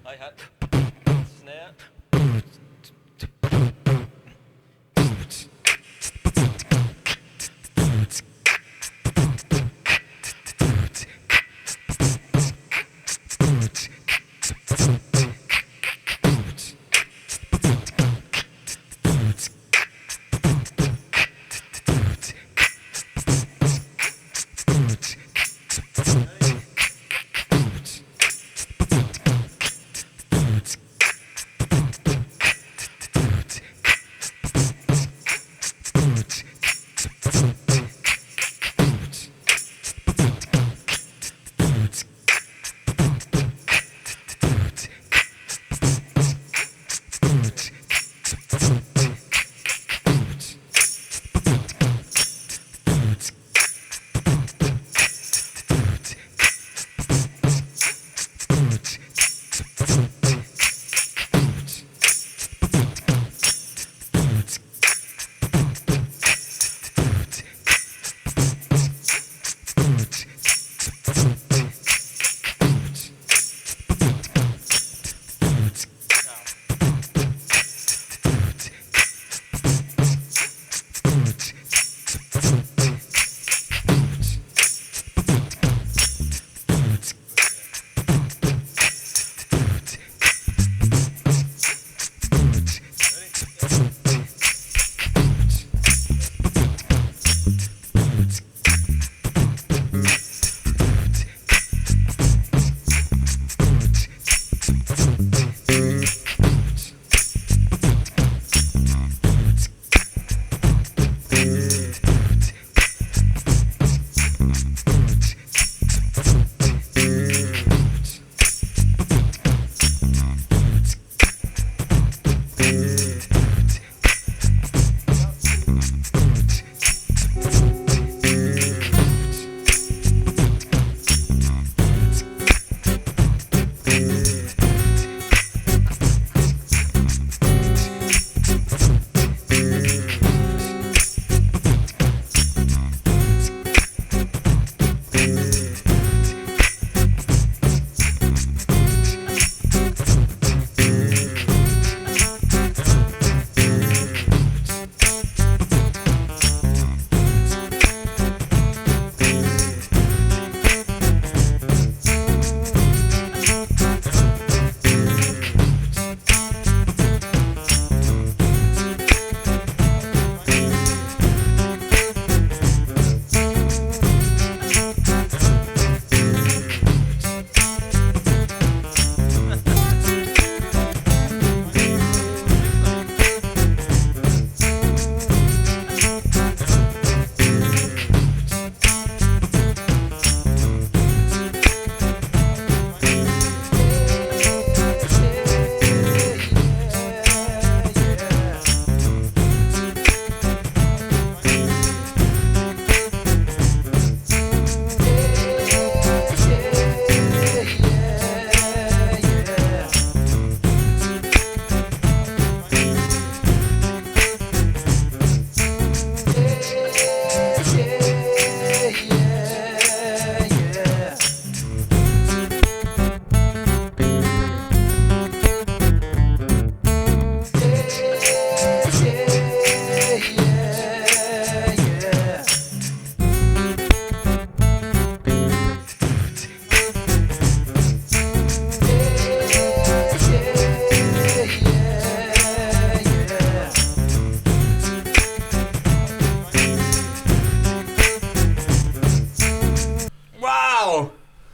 hi-hat, snare.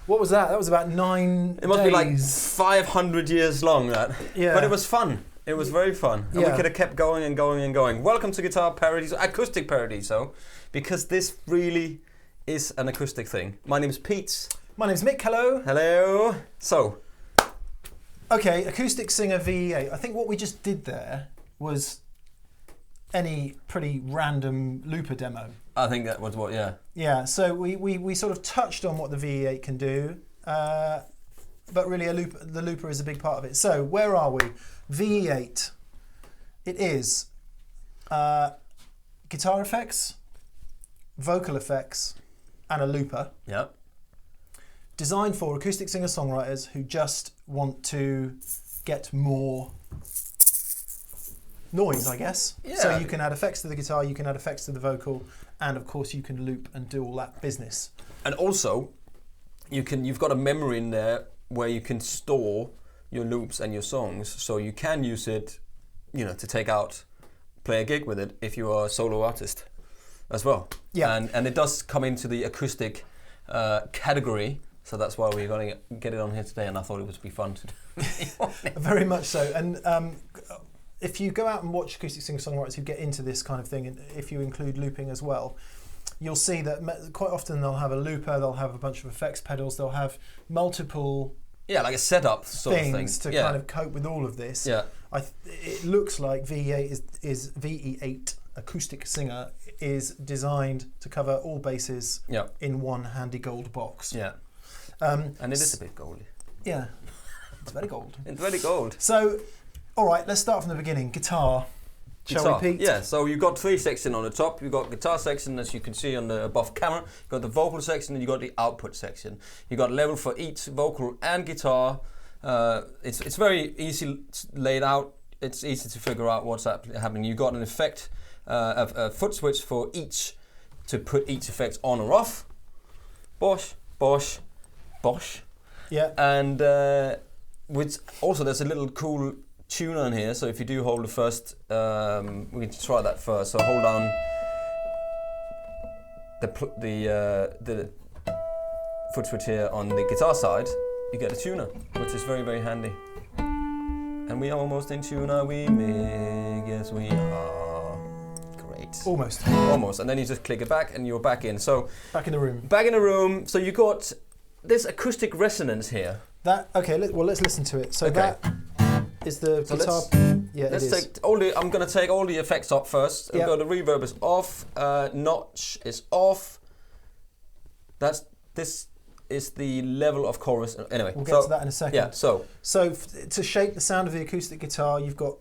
What was that? That was about 9 It must days. be like 500 years long, that. Yeah. But it was fun. It was very fun. And we could have kept going and going and going. Welcome to Guitar Paradiso, Acoustic Paradiso, because this really is an acoustic thing. My name is Pete. My name's Mick, hello. Hello. So. Okay, acoustic singer VE-8. I think what we just did there was any pretty random looper demo. I think that was what, yeah. Yeah, so we sort of touched on what the VE-8 can do, but really the looper is a big part of it. So where are we? VE-8. It is guitar effects, vocal effects, and a looper. Yep. designed for acoustic singer-songwriters who just want to get more noise, I guess. Yeah. So you can add effects to the guitar, you can add effects to the vocal, and of course you can loop and do all that business. And also, you've got a memory in there where you can store your loops and your songs, so you can use it, to play a gig with it if you are a solo artist as well. Yeah. And it does come into the acoustic category, so that's why we're going to get it on here today, and I thought it would be fun to do. Very much so. And if you go out and watch acoustic singer-songwriters who get into this kind of thing, and if you include looping as well, you'll see that quite often they'll have a looper, they'll have a bunch of effects pedals, they'll have multiple like a setup sort of thing things to kind of cope with all of this. Yeah. It looks like VE-8 is VE-8 acoustic singer is designed to cover all bases in one handy gold box. Yeah. And it is a bit goldy. Yeah. It's very gold. It's very gold. So, all right, let's start from the beginning. Guitar. Shall we, Pete? Yeah, so you've got three sections on the top. You've got guitar section, as you can see on the above camera. You've got the vocal section, and you've got the output section. You've got level for each vocal and guitar. It's very easy laid out. It's easy to figure out what's happening. You've got an effect, a foot switch for each, to put each effect on or off. Bosh, bosh, bosh. Yeah. And which also there's a little cool tuner in here, so if you do hold the first, we can try that first. So hold down the foot switch here on the guitar side, you get a tuner, which is very, very handy. And we are almost in tuner, we Mick, yes we are. Great. Almost. Almost, and then you just click it back and you're back in. So back in the room. Back in the room, so you got this acoustic resonance here. Let's listen to it. So that is the guitar. I'm going to take all the effects off first. Yep. The reverb is off, notch is off. This is the level of chorus. Anyway, we'll get to that in a second. Yeah. So to shape the sound of the acoustic guitar, you've got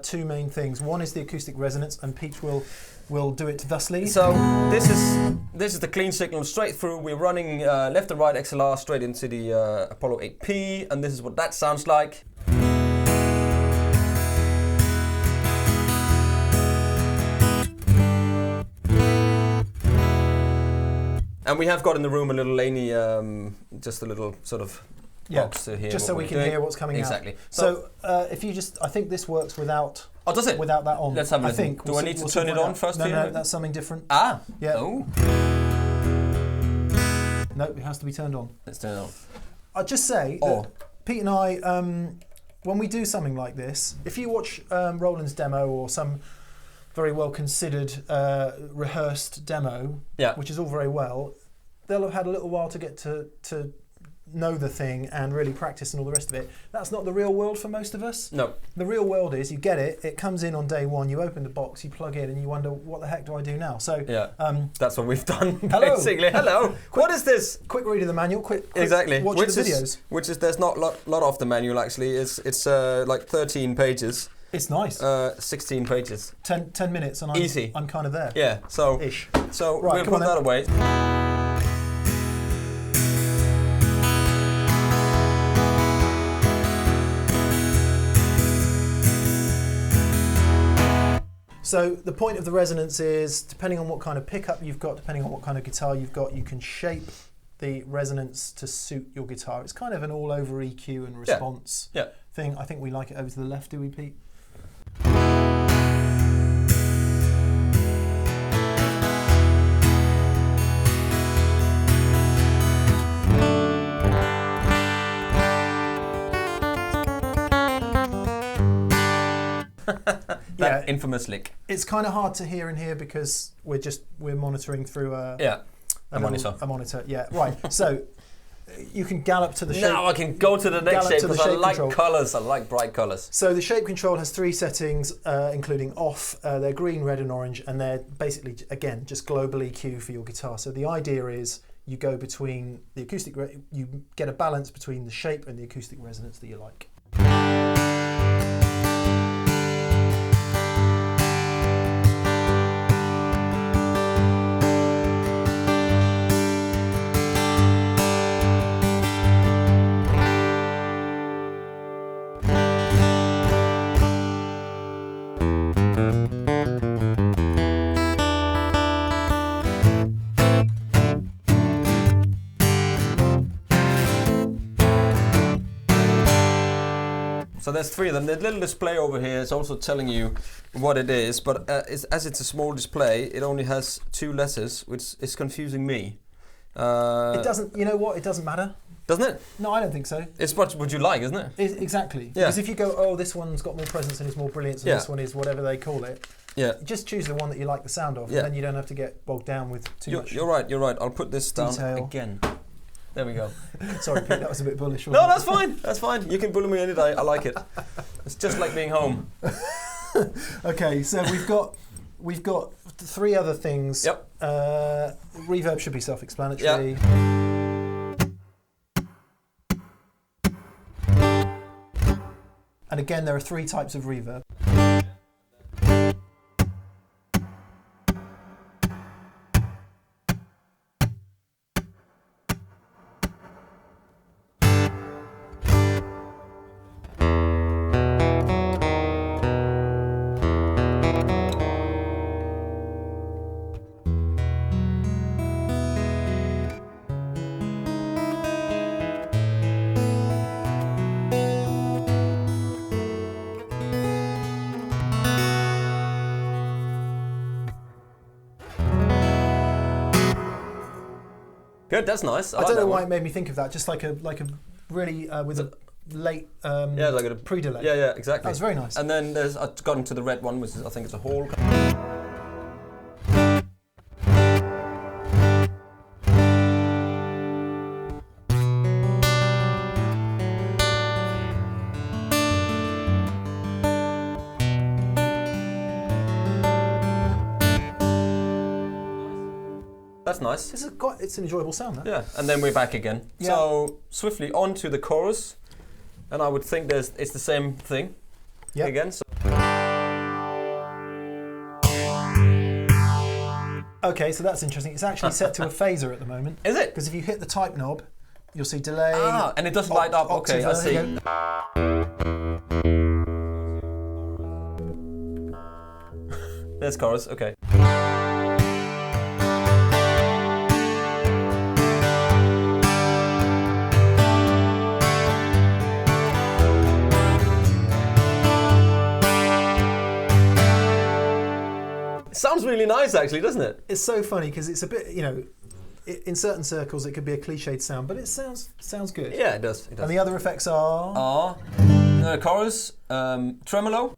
two main things. One is the acoustic resonance, and Pete will do it thusly. So this is the clean signal straight through. We're running left and right XLR straight into the Apollo 8P, and this is what that sounds like. And we have got in the room a little Laney, just a little sort of box to hear. Just so we can hear what's coming out. Exactly. So if you I think this works without. Oh, does it? Without that on. Let's have a listen. think. Do I need to turn it on first? No, that's something different. Ah. Yeah. Oh. No, it has to be turned on. Let's turn it on. I'll just say that Pete and I, when we do something like this, if you watch Roland's demo or some very well considered rehearsed demo, which is all very well, they'll have had a little while to get to know the thing and really practice and all the rest of it. That's not the real world for most of us. No. The real world is you get it, it comes in on day one, you open the box, you plug in, and you wonder, what the heck do I do now? So that's what we've done. Hello. Basically. Hello. What is this? Quick read of the manual. Quick exactly. Watch the videos. There's not a lot of the manual actually. It's like 13 pages. It's nice. 16 pages. 10 minutes and I'm kind of there. Yeah. So ish. So right, we'll put that away. So the point of the resonance is, depending on what kind of pickup you've got, depending on what kind of guitar you've got, you can shape the resonance to suit your guitar. It's kind of an all-over EQ and response thing. I think we like it over to the left, do we, Pete? That infamous lick. It's kind of hard to hear in here because we're monitoring through a monitor. Yeah, right. So you can gallop to the shape. Now I can go to the next shape because I like colours. I like bright colours. So the shape control has three settings, including off. They're green, red, and orange, and they're basically again just global EQ for your guitar. So the idea is you go between the acoustic, you get a balance between the shape and the acoustic resonance that you like. So there's three of them. The little display over here is also telling you what it is, but as it's a small display, it only has 2 letters, which is confusing me. It doesn't, you know what, it doesn't matter. Doesn't it? No, I don't think so. It's what would you like, isn't it? Exactly. Yeah. Because if you go, oh, this one's got more presence and is more brilliant, and this one is whatever they call it, just choose the one that you like the sound of, and then you don't have to get bogged down with too much. You're right. I'll put this down detail. again. There we go. Sorry, Pete, that was a bit bullish. No, that's fine. That's fine. You can bully me any day. I like it. It's just like being home. Okay, so we've got 3 other things. Yep. Reverb should be self-explanatory. Yep. And again, there are 3 types of reverb. Good, that's nice. I don't know why it made me think of that. Just like a really with a late like a pre-delay. Yeah, exactly. That was very nice. And then I've gotten to the red one, which is, I think it's a hall. That's nice. It's an enjoyable sound, that. Yeah, and then we're back again. Yeah. So swiftly on to the chorus, and I would think it's the same thing again. So. Okay, so that's interesting. It's actually set to a phaser at the moment. Is it? Because if you hit the type knob, you'll see delay. Ah, and it doesn't light up. Okay, I see. There's chorus. Okay. Sounds really nice, actually, doesn't it? It's so funny because it's a bit, in certain circles it could be a cliched sound, but it sounds good. Yeah, it does. And the other effects are the chorus, tremolo.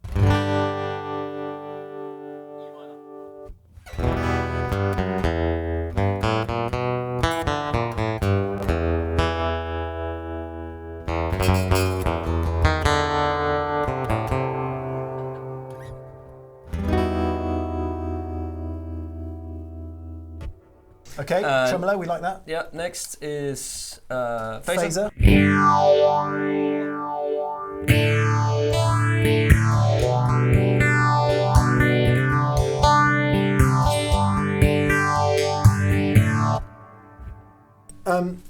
Okay, tremolo, we like that. Yeah, next is phaser.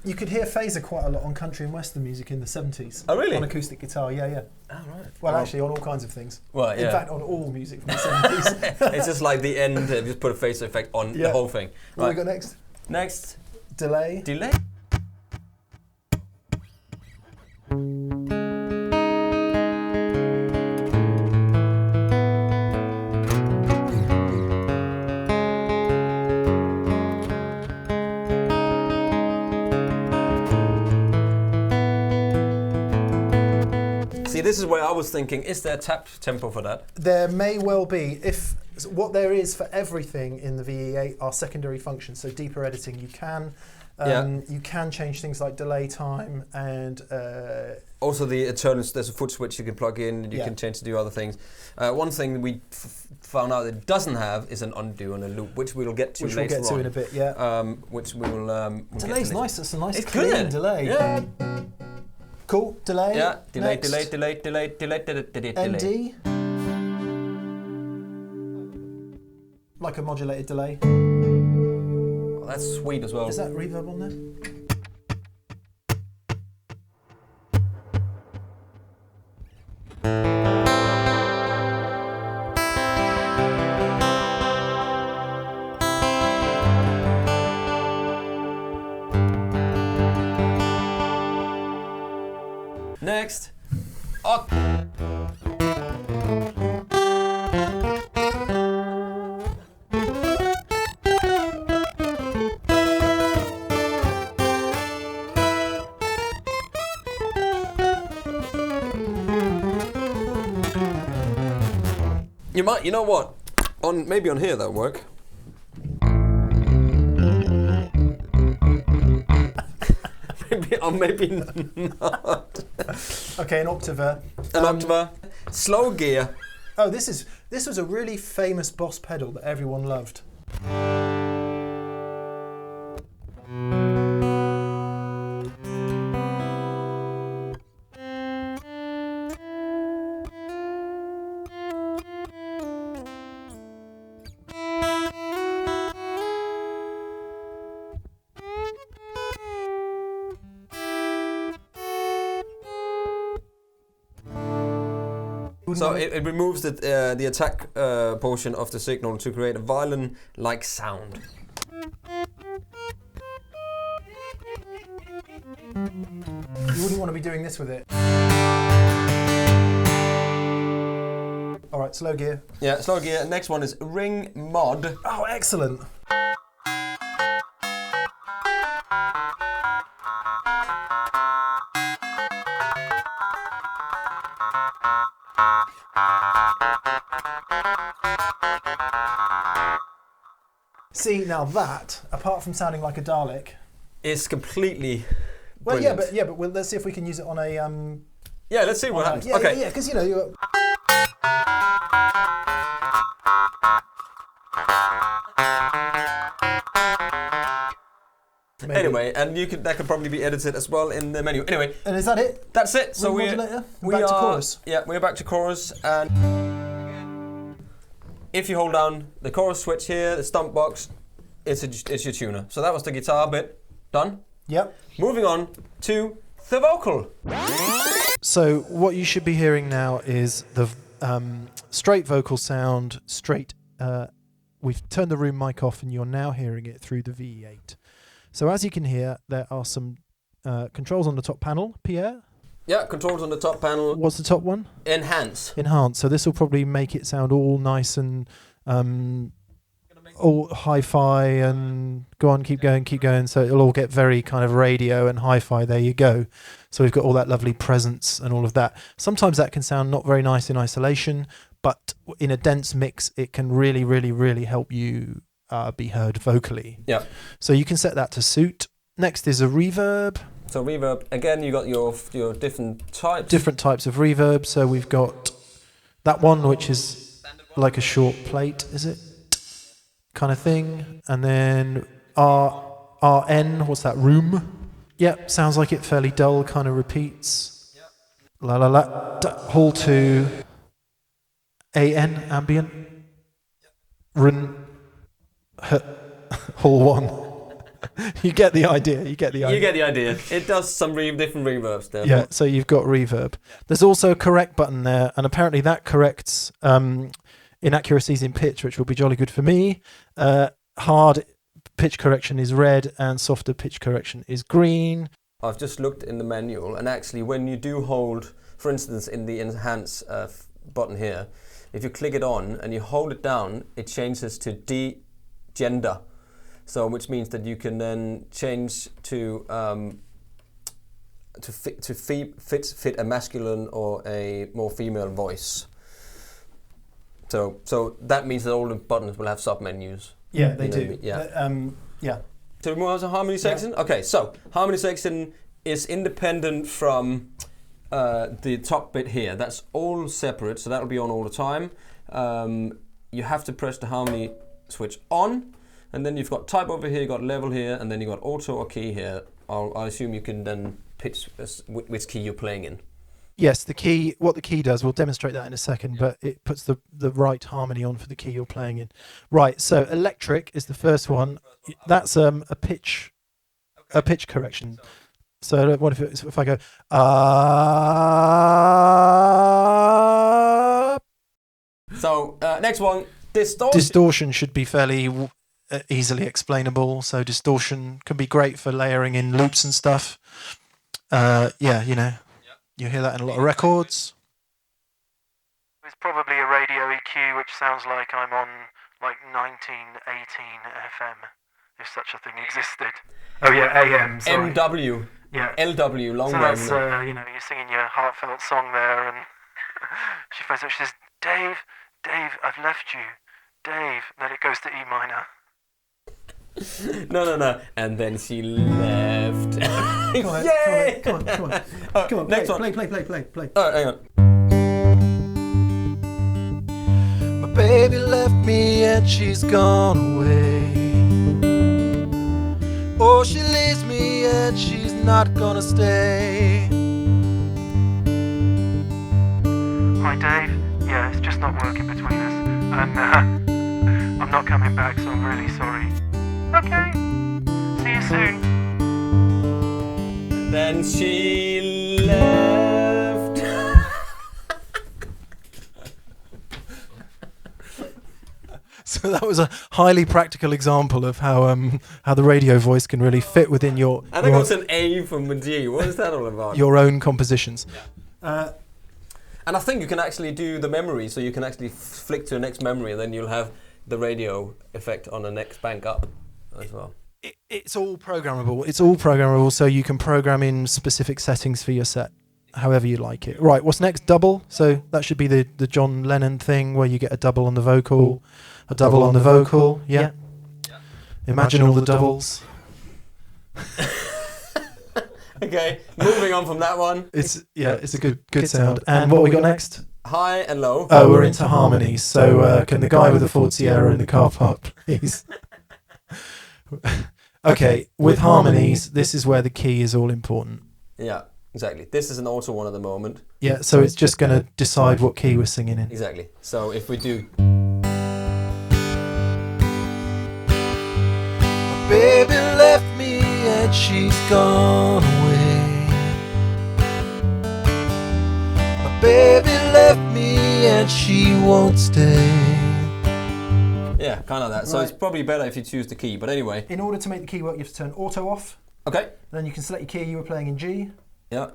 You could hear phaser quite a lot on country and western music in the 70s. Oh, really? On acoustic guitar, yeah. Oh, right. Well, actually, on all kinds of things. Well, yeah. In fact, on all music from the 70s. It's just like the end, just put a phaser effect on the whole thing. What have we got next? Next. Delay. Delay. See, this is where I was thinking, is there a tap tempo for that? There may well be. If what there is for everything in the VE-8 are secondary functions, so deeper editing. You can change things like delay time and also the Andertons. There's a foot switch you can plug in, and you can change to do other things. One thing we found out that it doesn't have is an undo and a loop, which we'll get to later on. Which we'll get to in a bit, yeah. Which we will. We'll Delay's nice. It's a nice it's clean good. delay. Yeah. Cool. Delay. Yeah. Delay. Next. Delay. ND. Like a modulated delay. Oh, that's sweet as well. Is that reverb on there? You might, you know what? Maybe on here that'll work. maybe not. Okay, an octaver. An octaver. Slow gear. Oh, this was a really famous Boss pedal that everyone loved. So it removes the attack portion of the signal to create a violin-like sound. You wouldn't want to be doing this with it. All right, slow gear. Yeah, slow gear. Next one is ring mod. Oh, excellent. See, now that, apart from sounding like a Dalek, is completely well, brilliant. yeah, but let's see if we can use it on a Yeah, let's see what happens. Okay. Yeah, because you know you're. Maybe. Anyway, and that could probably be edited as well in the menu. Anyway, And is that it? that's it. So We're back to chorus. Yeah, we're back to chorus, and if you hold down the chorus switch here, the stump box, it's your tuner. So that was the guitar bit done. Yep. Moving on to the vocal. So what you should be hearing now is the straight vocal sound, straight. We've turned the room mic off, and you're now hearing it through the VE-8. So as you can hear, there are some controls on the top panel. Pierre? Yeah, controls on the top panel. What's the top one? Enhance. Enhance. So this will probably make it sound all nice and all hi-fi and go on, keep going. So it'll all get very kind of radio and hi-fi. There you go. So we've got all that lovely presence and all of that. Sometimes that can sound not very nice in isolation, but in a dense mix, it can really, really, really help you be heard vocally. Yeah. So you can set that to suit. Next is a reverb. So reverb, again, you got your different types. Different types of reverb. So we've got that one, which is like a short plate, is it? Kind of thing. And then RN, what's that, room? Yep, sounds like it, fairly dull, kind of repeats. La la la. Hall 2. AN, ambient. Run. Hall 1. You get the idea. You get the idea. It does some different reverbs there. Yeah, so you've got reverb. There's also a correct button there, and apparently that corrects inaccuracies in pitch, which will be jolly good for me. Hard pitch correction is red, and softer pitch correction is green. I've just looked in the manual, and actually when you do hold, for instance, in the enhance button here, if you click it on and you hold it down, it changes to D-gender. So, which means that you can then change to fit a masculine or a more female voice. So that means that all the buttons will have submenus. Yeah, they do. Yeah. Yeah. So we move on to harmony section. Yeah. Okay, so harmony section is independent from the top bit here. That's all separate, so that'll be on all the time. You have to press the harmony switch on. And then you've got type over here, you've got level here, and then you've got auto or key here. I assume you can then pitch which key you're playing in. Yes, the key. What the key does, we'll demonstrate that in a second, but it puts the right harmony on for the key you're playing in. Right, so electric is the first one. That's a pitch correction. So what if I go So next one, distortion. Distortion should be fairly easily explainable. So distortion can be great for layering in loops and stuff. Yeah, you know, you hear that in a lot of records. It's probably a radio EQ, which sounds like I'm on like 1918 FM, if such a thing existed. Oh yeah, AM. Sorry. MW. Yeah. LW, long so wave. that's, you know, you're singing your heartfelt song there, and she phones up, she says, Dave, Dave, I've left you. Dave, then it goes to E minor. No. And then she left. Come on, Yay! come on. Come on, next one. Play. Oh, hang on. My baby left me and she's gone away. Oh, she leaves me and she's not gonna stay. Hi, Dave. Yeah, it's just not working between us. And I'm not coming back, so I'm really sorry. Okay. See you soon. Then she left. So that was a highly practical example of how the radio voice can really fit within your. I think it's an A from a G. What is that all about? Your own compositions. Yeah. And I think you can actually do the memory, so you can actually flick to the next memory, and then you'll have the radio effect on the next bank up as well. It's all programmable. So you can program in specific settings for your set, however you like it. Right, what's next? Double. So that should be the John Lennon thing where you get a double on the vocal, a double on the vocal. Yeah. Imagine all the doubles. Okay, moving on from that one. It's a good sound. And what we got next? High and low. Oh, we're into harmonies. So can the guy with the Ford Sierra in the car park, please? Okay, with harmonies, this is where the key is all important. Yeah, exactly. This is also one at the moment. Yeah, so it's just going to decide what key we're singing in. Exactly. So if we do... My baby left me and she's gone away. My baby left me and she won't stay. Yeah, kind of that. So it's probably better if you choose the key. But anyway. In order to make the key work, you have to turn auto off. Okay. Then you can select your key you were playing in G. Yeah.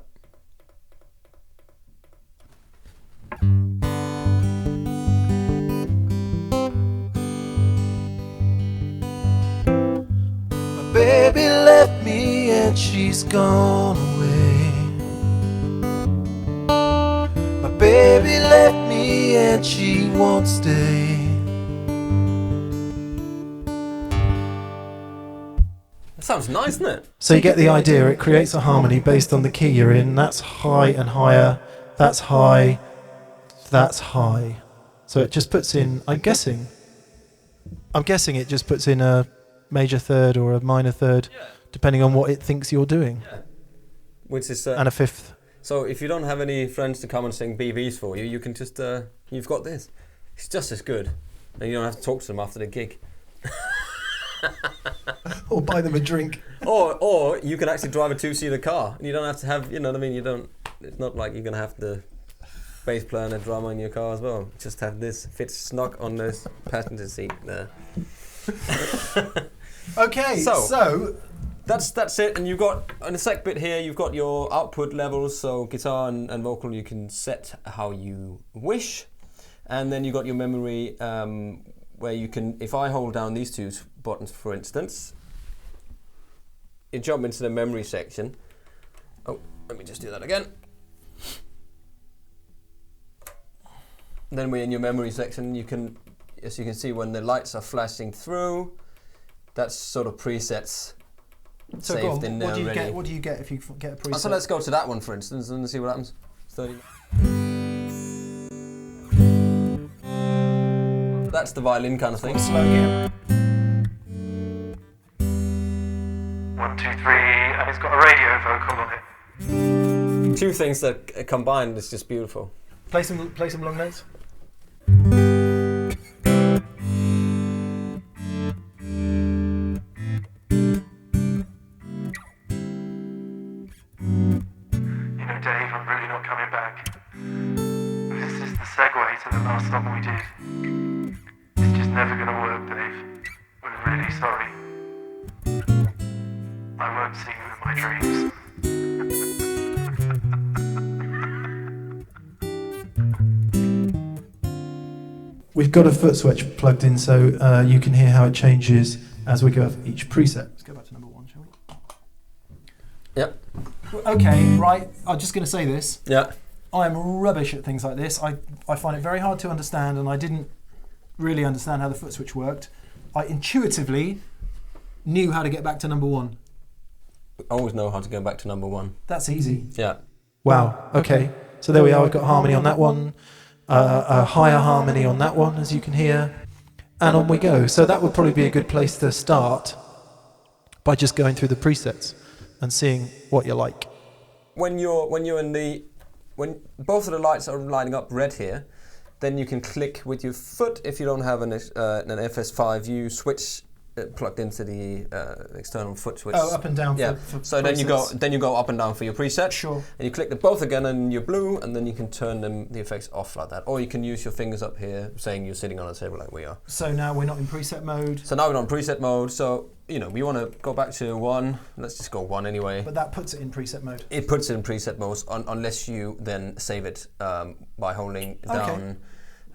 My baby left me and she's gone away. My baby left me and she won't stay. Sounds nice, doesn't it? So you get the idea. It creates a harmony based on the key you're in. That's high and higher. That's high. That's high. So it just puts in, I'm guessing it just puts in a major third or a minor third, depending on what it thinks you're doing. Yeah. Which is... and a fifth. So if you don't have any friends to come and sing BBs for you, you can just, you've got this. It's just as good. And you don't have to talk to them after the gig. Or buy them a drink. Or you can actually drive a two-seater car. And you don't have to have, you know what I mean? It's not like you're going to have the bass player and a drummer in your car as well. Just have this fit snug on the passenger seat there. Okay, so that's it. And you've got, on the sec bit here, you've got your output levels. So guitar and vocal you can set how you wish. And then you've got your memory where you can, if I hold down these two buttons, for instance, you jump into the memory section. Oh, let me just do that again. Then we're in your memory section. You can, as you can see, when the lights are flashing through, that's sort of presets saved in there already. What do you get if you get a preset? So let's go to that one, for instance, and see what happens. 30. That's the violin kind of thing. Slow again. 1, 2, 3, and it's got a radio vocal on it. Two things that combined is just beautiful. Play some long notes. You know, Dave, I'm really not coming back. This is the segue to the last song we did. It's just never going to work, Dave. We're really sorry. I won't see you in my dreams. We've got a foot switch plugged in, so you can hear how it changes as we go over each preset. Let's go back to number 1, shall we? Yep. Okay, right. I'm just going to say this. Yeah. I'm rubbish at things like this. I find it very hard to understand, and I didn't really understand how the foot switch worked. I intuitively knew how to get back to number 1. Always know how to go back to number 1. That's easy. Yeah. Wow. Okay. So there we are. We've got harmony on that one, a higher harmony on that one, as you can hear, and on we go. So that would probably be a good place to start by just going through the presets and seeing what you like. When both of the lights are lighting up red here, then you can click with your foot. If you don't have an FS5U switch plugged into the external foot switch. Oh, up and down. Yeah. So then you go up and down for your preset. Sure. And you click the both again, and you're blue, and then you can turn the effects off like that. Or you can use your fingers up here, saying you're sitting on a table like we are. So now we're not in preset mode. So now we're on preset mode. So we want to go back to 1. Let's just go 1 anyway. But that puts it in preset mode. It puts it in preset mode unless you then save it by holding down.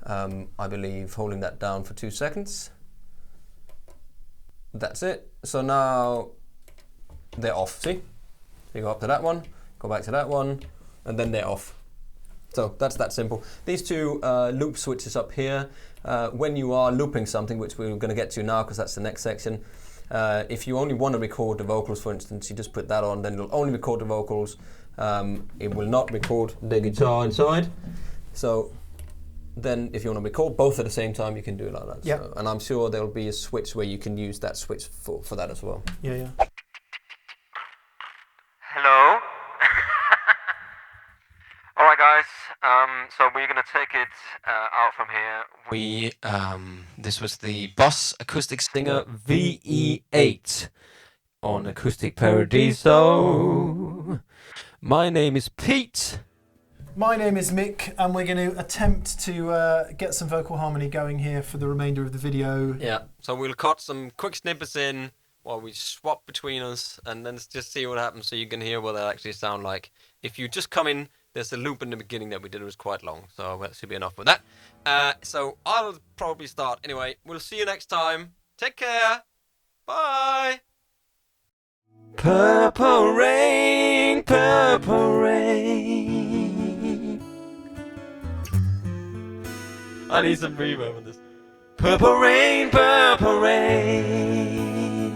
I believe holding that down for 2 seconds. That's it. So now they're off. See? You go up to that one, go back to that one, and then they're off. So that's that simple. These 2 loop switches up here, when you are looping something, which we're going to get to now because that's the next section. If you only want to record the vocals, for instance, you just put that on, then it'll only record the vocals. It will not record the guitar inside. So then if you want to record both at the same time, you can do it like that. Yep. So, and I'm sure there'll be a switch where you can use that switch for that as well. Yeah. Hello? Alright guys, so we're gonna take it out from here. This was the Boss Acoustic Singer VE-8 on Acoustic Paradiso. My name is Pete. My name is Mick, and we're going to attempt to get some vocal harmony going here for the remainder of the video. Yeah, so we'll cut some quick snippets in while we swap between us, and then just see what happens so you can hear what they actually sound like. If you just come in, there's a loop in the beginning that we did. It was quite long, so that should be enough with that. So I'll probably start. Anyway, we'll see you next time. Take care. Bye. Purple rain, purple rain. I need some reverb on this. Purple rain, purple rain.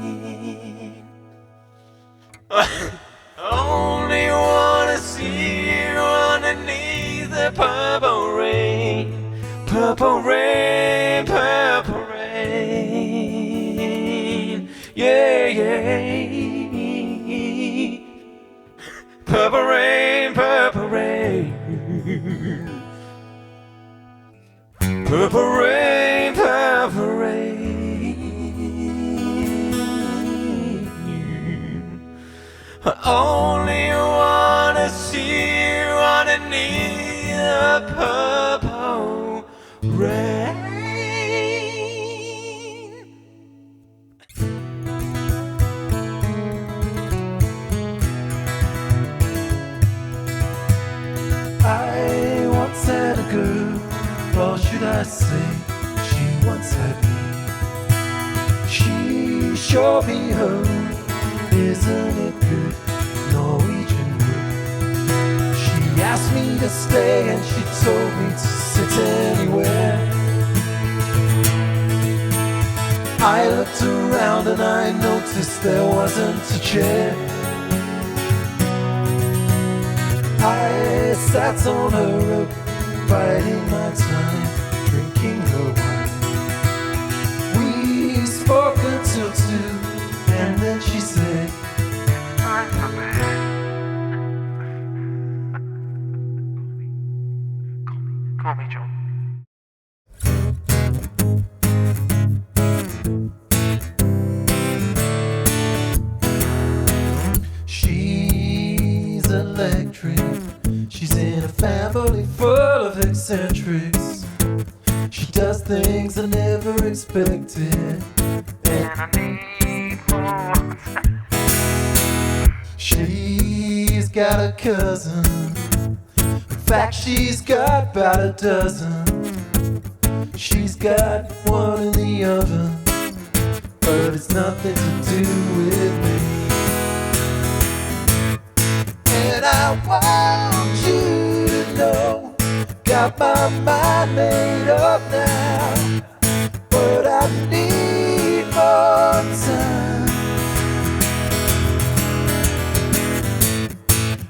Only wanna see you underneath the purple rain. Purple rain, purple rain. Yeah, yeah. Purple rain, purple rain. Purple rain, purple rain. I only wanna see you underneath the purple rain. I once had a girl, or should I say, she once had me. She showed me her, isn't it good, Norwegian wood. She asked me to stay and she told me to sit anywhere. I looked around and I noticed there wasn't a chair. I sat on her rope, biding my time, drinking her wine. We spoke until 2, and then she said, I'm prepared. Call me John. she's electric. She's in a family full of eccentrics. She does things I never expected. And I need more. She's got a cousin. In fact, she's got about a dozen. She's got one in the oven, but it's nothing to do with me. And I want you to know got my mind made up now, but I need more time.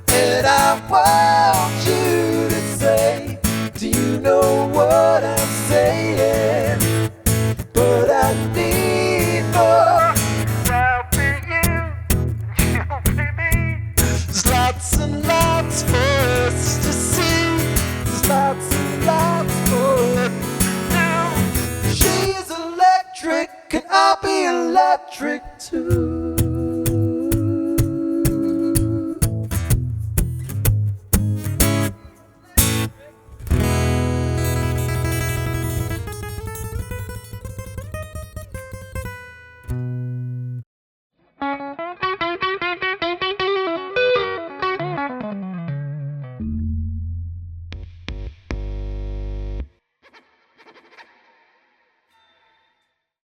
And I want you to say, do you know what I'm saying? But I need more. I'll be you, you'll be me. There's lots and lots for us to see. There's lots and lots for us to do. She's electric and I'll be electric too.